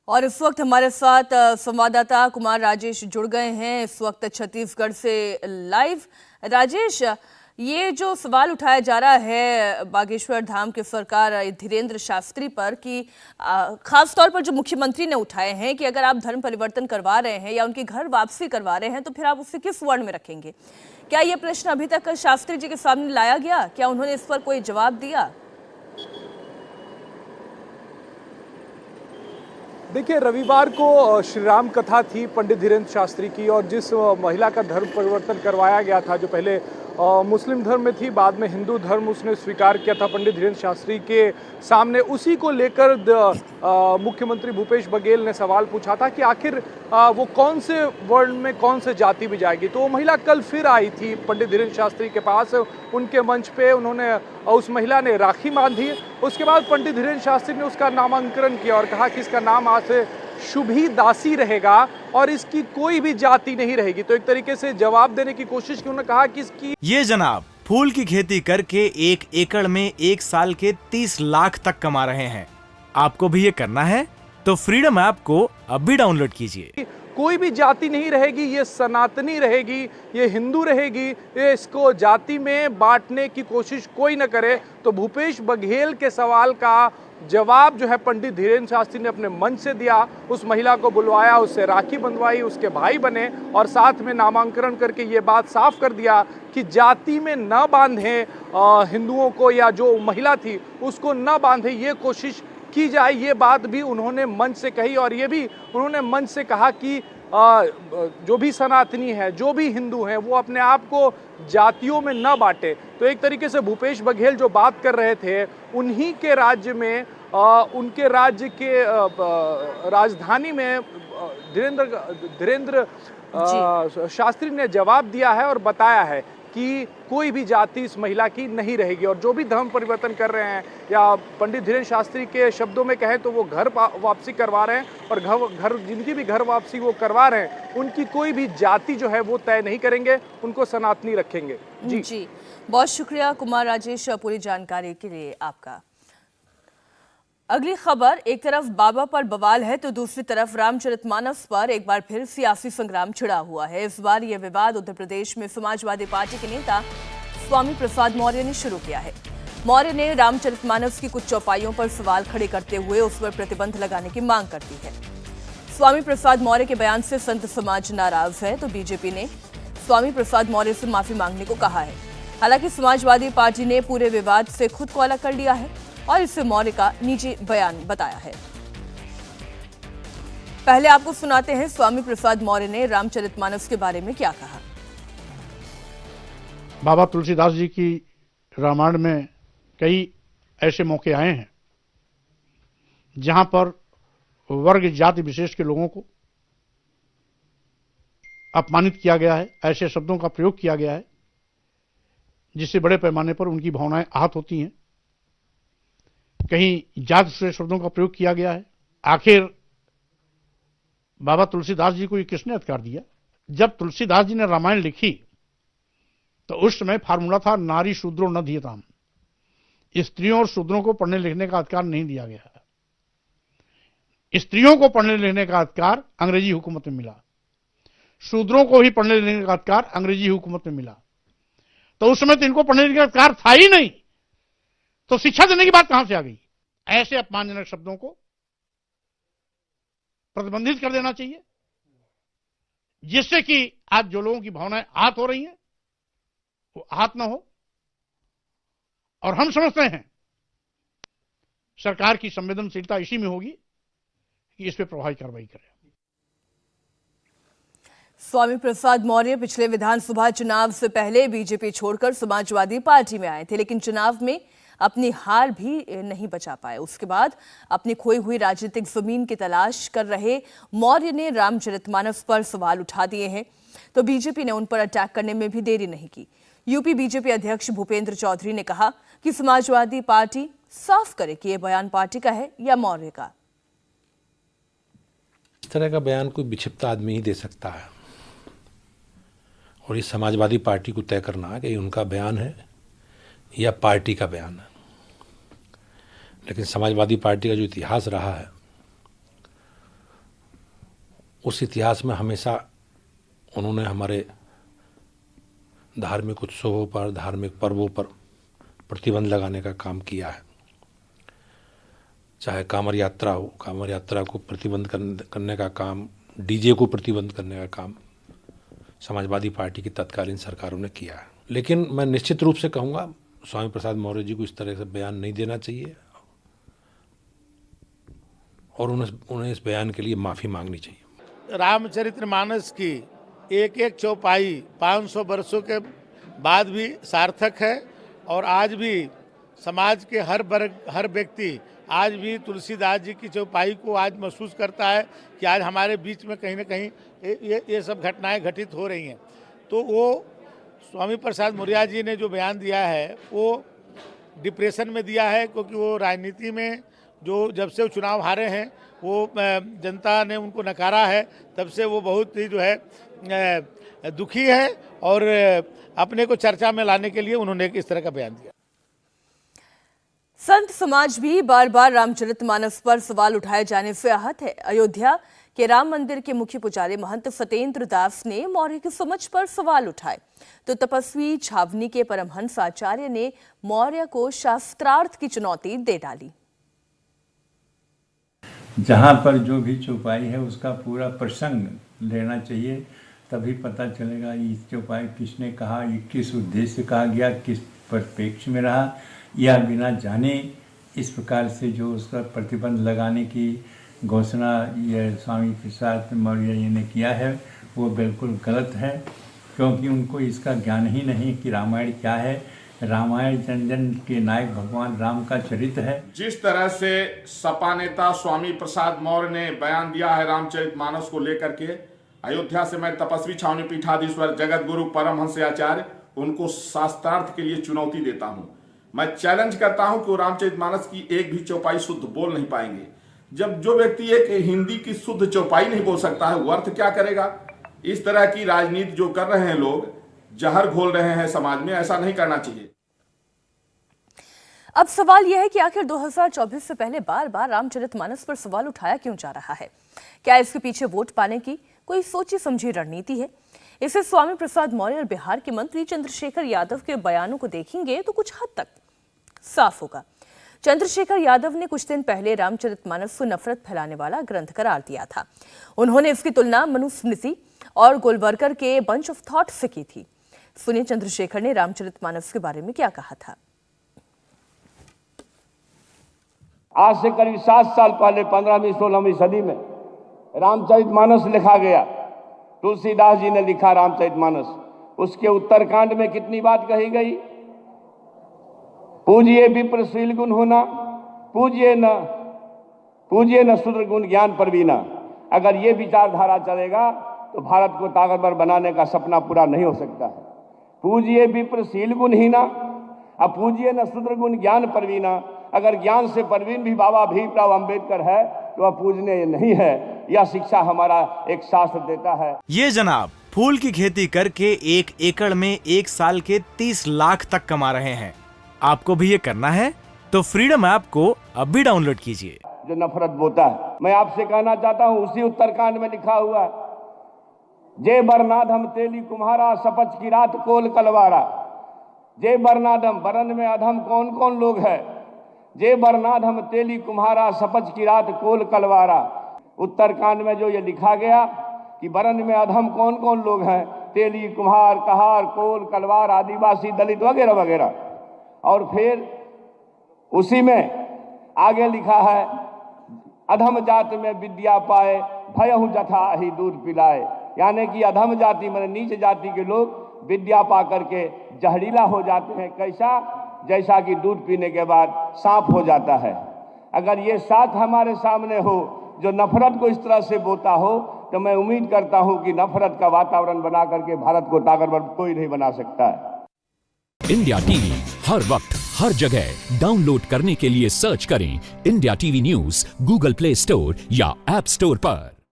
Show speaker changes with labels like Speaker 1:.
Speaker 1: और इस वक्त हमारे साथ संवाददाता कुमार राजेश जुड़ गए हैं इस वक्त छत्तीसगढ़ से लाइव। राजेश, ये जो सवाल उठाया जा रहा है बागेश्वर धाम के सरकार धीरेन्द्र शास्त्री पर कि खास तौर पर जो मुख्यमंत्री ने उठाए हैं कि अगर आप धर्म परिवर्तन करवा रहे हैं या उनकी घर वापसी करवा रहे हैं तो फिर आप उसे किस वर्ण में रखेंगे, क्या ये प्रश्न अभी तक शास्त्री जी के सामने लाया गया? क्या उन्होंने इस पर कोई जवाब दिया?
Speaker 2: देखिए, रविवार को श्री राम कथा थी पंडित धीरेन्द्र शास्त्री की, और जिस महिला का धर्म परिवर्तन करवाया गया था, जो पहले मुस्लिम धर्म में थी, बाद में हिंदू धर्म उसने स्वीकार किया था पंडित धीरेन्द्र शास्त्री के सामने, उसी को लेकर मुख्यमंत्री भूपेश बघेल ने सवाल पूछा था कि आखिर वो कौन से वर्ण में, कौन से जाति में जाएगी। तो वो महिला कल फिर आई थी पंडित धीरेन्द्र शास्त्री के पास, उनके मंच पे उन्होंने उस महिला ने राखी बांधी। उसके बाद पंडित धीरेन्द्र शास्त्री ने उसका नामांकन किया और कहा कि इसका नाम आज से शुभी दासी रहेगा और इसकी कोई भी जाति नहीं रहेगी। तो एक तरीके से जवाब देने की कोशिश की, उन्होंने कहा कि इसकी
Speaker 3: ये जनाब फूल की खेती करके 1 एकड़ में 1 साल के 30 लाख तक कमा रहे हैं। आपको भी ये करना है तो फ्रीडम ऐप को अभी डाउनलोड कीजिए।
Speaker 2: कोई भी जाति नहीं रहेगी, ये सनातनी रहेगी, ये हिंदू रहेगी, ये इसको जाति में बांटने की कोशिश कोई न करे। तो भूपेश बघेल के सवाल का जवाब जो है पंडित धीरेन्द्र शास्त्री ने अपने मन से दिया। उस महिला को बुलवाया, उससे राखी बंधवाई, उसके भाई बने और साथ में नामांकन करके ये बात साफ कर दिया कि जाति में न बांधें हिंदुओं को, या जो महिला थी उसको न बांधे, ये कोशिश की जाए। ये बात भी उन्होंने मंच से कही और ये भी उन्होंने मंच से कहा कि जो भी सनातनी है, जो भी हिंदू हैं, वो अपने आप को जातियों में न बांटे। तो एक तरीके से भूपेश बघेल जो बात कर रहे थे, उन्हीं के राज्य में, उनके राज्य के राजधानी में धीरेन्द्र शास्त्री ने जवाब दिया है और बताया है कि कोई भी जाति इस महिला की नहीं रहेगी। और जो भी धर्म परिवर्तन कर रहे हैं, या पंडित धीरेन्द्र शास्त्री के शब्दों में कहें तो वो घर वापसी करवा रहे हैं, और घर जिनकी भी घर वापसी वो करवा रहे हैं, उनकी कोई भी जाति जो है वो तय नहीं करेंगे, उनको सनातनी रखेंगे।
Speaker 1: जी, बहुत शुक्रिया कुमार राजेश पूरी जानकारी के लिए आपका। अगली खबर, एक तरफ बाबा पर बवाल है तो दूसरी तरफ रामचरितमानस पर एक बार फिर सियासी संग्राम छिड़ा हुआ है। इस बार यह विवाद उत्तर प्रदेश में समाजवादी पार्टी के नेता स्वामी प्रसाद मौर्य ने शुरू किया है। मौर्य ने रामचरितमानस की कुछ चौपाइयों पर सवाल खड़े करते हुए उस पर प्रतिबंध लगाने की मांग कर दी है। स्वामी प्रसाद मौर्य के बयान से संत समाज नाराज है तो बीजेपी ने स्वामी प्रसाद मौर्य से माफी मांगने को कहा है। हालांकि समाजवादी पार्टी ने पूरे विवाद से खुद को अलग कर लिया है और इसे मौर्य का निजी बयान बताया है। पहले आपको सुनाते हैं स्वामी प्रसाद मौर्य ने रामचरितमानस के बारे में क्या कहा।
Speaker 4: बाबा तुलसीदास जी की रामायण में कई ऐसे मौके आए हैं जहां पर वर्ग जाति विशेष के लोगों को अपमानित किया गया है, ऐसे शब्दों का प्रयोग किया गया है जिससे बड़े पैमाने पर उनकी भावनाएं आहत होती हैं। कहीं जात से शब्दों का प्रयोग किया गया है। आखिर बाबा तुलसीदास जी को ये किसने अधिकार दिया? जब तुलसीदास जी ने रामायण लिखी तो उस समय फार्मूला था नारी शूद्रो न धीयताम, स्त्रियों और शूद्रों को पढ़ने लिखने का अधिकार नहीं दिया गया। स्त्रियों को पढ़ने लिखने का अधिकार अंग्रेजी हुकूमत में मिला, शूद्रों को ही पढ़ने लिखने का अधिकार अंग्रेजी हुकूमत में मिला। तो उस समय तो इनको पढ़ने लिखने का अधिकार था ही नहीं, तो शिक्षा देने की बात कहां से आ गई? ऐसे अपमानजनक शब्दों को प्रतिबंधित कर देना चाहिए, जिससे कि आज जो लोगों की भावनाएं आहत हो रही हैं वो आहत ना हो। और हम समझते हैं सरकार की संवेदनशीलता इसी में होगी कि इस पर प्रभावी कार्रवाई करे।
Speaker 1: स्वामी प्रसाद मौर्य पिछले विधानसभा चुनाव से पहले बीजेपी छोड़कर समाजवादी पार्टी में आए थे, लेकिन चुनाव में अपनी हार भी नहीं बचा पाए। उसके बाद अपनी खोई हुई राजनीतिक जमीन की तलाश कर रहे मौर्य ने रामचरितमानस पर सवाल उठा दिए हैं, तो बीजेपी ने उन पर अटैक करने में भी देरी नहीं की। यूपी बीजेपी अध्यक्ष भूपेंद्र चौधरी ने कहा कि समाजवादी पार्टी साफ करे कि यह बयान पार्टी का है या मौर्य का।
Speaker 5: इस तरह का बयान कोई विक्षिप्त आदमी ही दे सकता है, और इस समाजवादी पार्टी को तय करना कि उनका बयान है या पार्टी का बयान है। लेकिन समाजवादी पार्टी का जो इतिहास रहा है उस इतिहास में हमेशा उन्होंने हमारे धार्मिक उत्सवों पर, धार्मिक पर्वों पर प्रतिबंध लगाने का काम किया है। चाहे कांवड़ यात्रा हो, कांवड़ यात्रा को प्रतिबंध करने का काम, डीजे को प्रतिबंध करने का काम समाजवादी पार्टी की तत्कालीन सरकारों ने किया है। लेकिन मैं निश्चित रूप से कहूँगा, स्वामी प्रसाद मौर्य जी को इस तरह से बयान नहीं देना चाहिए और उन्हें इस बयान के लिए माफ़ी मांगनी चाहिए।
Speaker 6: रामचरितमानस की एक एक चौपाई 500 वर्षों के बाद भी सार्थक है और आज भी समाज के हर वर्ग, हर व्यक्ति आज भी तुलसीदास जी की चौपाई को आज महसूस करता है कि आज हमारे बीच में कहीं ना कहीं ये सब घटनाएं घटित हो रही हैं। तो वो स्वामी प्रसाद मौर्य जी ने जो बयान दिया है वो डिप्रेशन में दिया है, क्योंकि वो राजनीति में जो जब से वो चुनाव हारे हैं वो जनता ने उनको नकारा है, तब से वो बहुत ही जो है दुखी है और अपने को चर्चा में लाने के लिए उन्होंने इस तरह का बयान दिया।
Speaker 1: संत समाज भी बार बार रामचरितमानस पर सवाल उठाए जाने से आहत है। अयोध्या के राम मंदिर के मुख्य पुजारी महंत फतेंद्र दास ने मौर्य की समझ पर सवाल उठाए तो तपस्वी छावनी के परमहंस आचार्य ने मौर्य को शास्त्रार्थ की चुनौती दे डाली।
Speaker 7: जहाँ पर जो भी चौपाई है उसका पूरा प्रसंग लेना चाहिए, तभी पता चलेगा ये चौपाई किसने कहा, ये किस उद्देश्य से कहा गया, किस परिप्रेक्ष्य में रहा, या बिना जाने इस प्रकार से जो उसका प्रतिबंध लगाने की घोषणा ये स्वामी प्रसाद मौर्य जी ने किया है वो बिल्कुल गलत है, क्योंकि उनको इसका ज्ञान ही नहीं कि रामायण क्या है। रामायण जन के नायक भगवान राम का चरित्र है।
Speaker 8: जिस तरह से सपा नेता स्वामी प्रसाद मौर्य ने बयान दिया है रामचरितमानस को लेकर के, अयोध्या से मैं तपस्वी छावनी पीठाधीश्वर जगत गुरु परमहंस आचार्य उनको शास्त्रार्थ के लिए चुनौती देता हूं। मैं चैलेंज करता हूं कि वो रामचरितमानस की एक भी चौपाई शुद्ध बोल नहीं पाएंगे। जब जो व्यक्ति एक हिंदी की शुद्ध चौपाई नहीं बोल सकता है वो अर्थ क्या करेगा। इस तरह की राजनीति जो कर रहे हैं लोग, जहर घोल रहे हैं समाज में, ऐसा नहीं करना चाहिए।
Speaker 1: अब सवाल यह है कि आखिर 2024 से पहले बार बार रामचरितमानस पर सवाल उठाया क्यों जा रहा है। क्या इसके पीछे वोट पाने की कोई सोची समझी रणनीति है? इसे स्वामी प्रसाद मौर्य और बिहार के मंत्री चंद्रशेखर यादव के बयानों को देखेंगे तो कुछ हद तक साफ होगा। चंद्रशेखर यादव ने कुछ दिन पहले रामचरितमानस को नफरत फैलाने वाला ग्रंथ करार दिया था। उन्होंने इसकी तुलना मनुस्मृति और गोलवलकर के बंच ऑफ थॉट से की थी। सुनिए चंद्रशेखर ने रामचरितमानस के बारे में क्या कहा था।
Speaker 9: आज से करीब 7 साल पहले 15वीं 16वीं सदी में रामचरितमानस लिखा गया। तुलसीदास जी ने लिखा रामचरितमानस। उसके उत्तरकांड में कितनी बात कही गई? पूजिए विप्र शील गुण होना, पूजिए न शूद्र गुण ज्ञान परवीना। अगर ये विचारधारा चलेगा तो भारत को ताकतवर बनाने का सपना पूरा नहीं हो सकता है। पूजिए विप्र शील गुण हीना, अब पूजिए न शूद्र गुण ज्ञान परवीना। अगर ज्ञान से परवीन भी बाबा भीमराव अंबेडकर है तो वह पूजने नहीं है। यह शिक्षा हमारा एक शास्त्र देता है।
Speaker 3: ये जनाब फूल की खेती करके 1 एकड़ में 1 साल के 30 लाख तक कमा रहे हैं। आपको भी ये करना है तो फ्रीडम ऐप को अब भी डाउनलोड कीजिए।
Speaker 9: जो नफरत बोता है, मैं आपसे कहना चाहता हूँ, उसी उत्तरकांड में लिखा हुआ, जय बरनाधम तेली कुम्हारा सपच की रात कोल कलवारा। जय बरनाधम, बरन में अधम कौन कौन लोग है? जय बरनाधम तेली कुम्हारा सपच की रात कोल कलवारा। उत्तरकांड में जो ये लिखा गया कि बरन में अधम कौन कौन लोग हैं, तेली, कुम्हार, कहार, कोल, कलवार, आदिवासी, दलित वगैरह वगैरह। और फिर उसी में आगे लिखा है, अधम जाति में विद्या पाए भयहु जथा ही दूध पिलाए। यानी कि अधम जाति में नीच जाति के लोग विद्या पा करके जहरीला हो जाते हैं। कैसा? जैसा कि दूध पीने के बाद सांप हो जाता है। अगर ये साथ हमारे सामने हो जो नफरत को इस तरह से बोता हो, तो मैं उम्मीद करता हूं कि नफरत का वातावरण बना करके भारत को ताकतवर कोई नहीं बना सकता है।
Speaker 10: इंडिया टीवी हर वक्त हर जगह डाउनलोड करने के लिए सर्च करें India TV news Google play store या ऐप स्टोर पर।